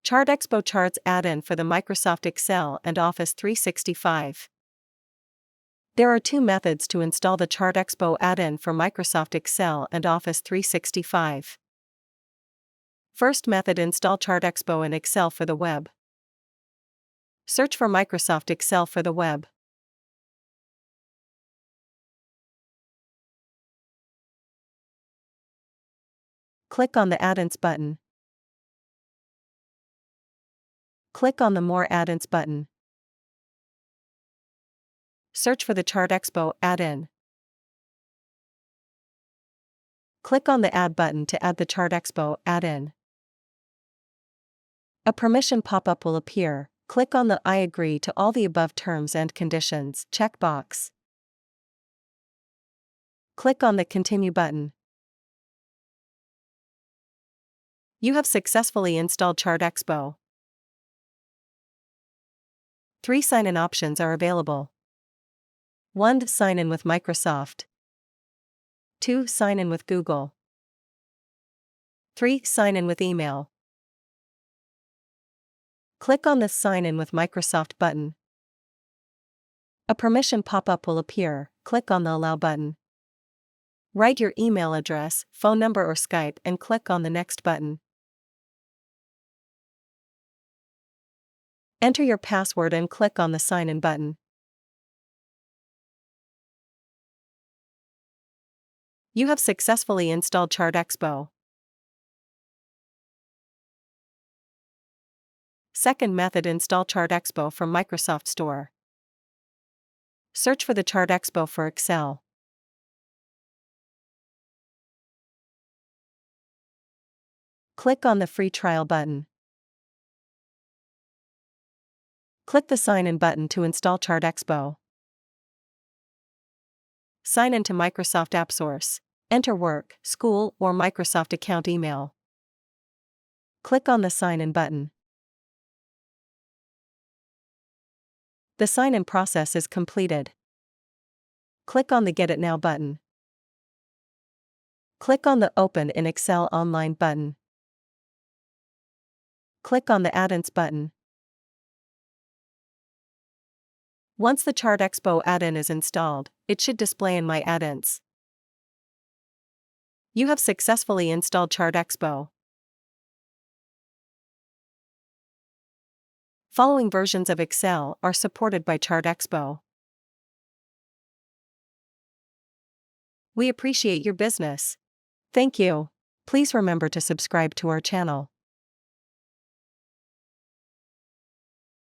ChartExpo Charts add-in for the Microsoft Excel and Office 365. There are two methods to install the ChartExpo add-in for Microsoft Excel and Office 365. First method: install ChartExpo in Excel for the web. Search for Microsoft Excel for the web. Click on the Add-ins button. Click on the More Add-ins button. Search for the ChartExpo add-in. Click on the Add button to add the ChartExpo add-in. A permission pop-up will appear. Click on the I agree to all the above terms and conditions checkbox. Click on the Continue button. You have successfully installed ChartExpo. 3 sign-in options are available. 1. Sign in with Microsoft. 2. Sign in with Google. 3. Sign in with email. Click on the Sign in with Microsoft button. A permission pop-up will appear. Click on the Allow button. Write your email address, phone number or Skype and click on the Next button. Enter your password and click on the Sign in button. You have successfully installed ChartExpo. Second method: install ChartExpo from Microsoft Store. Search for the ChartExpo for Excel. Click on the Free Trial button. Click the Sign in button to install ChartExpo. Sign in to Microsoft AppSource. Enter work, school, or Microsoft account email. Click on the Sign in button. The sign-in process is completed. Click on the Get It Now button. Click on the Open in Excel Online button. Click on the Add-ins button. Once the ChartExpo add-in is installed, it should display in My Add-ins. You have successfully installed ChartExpo. Following versions of Excel are supported by ChartExpo. We appreciate your business. Thank you. Please remember to subscribe to our channel.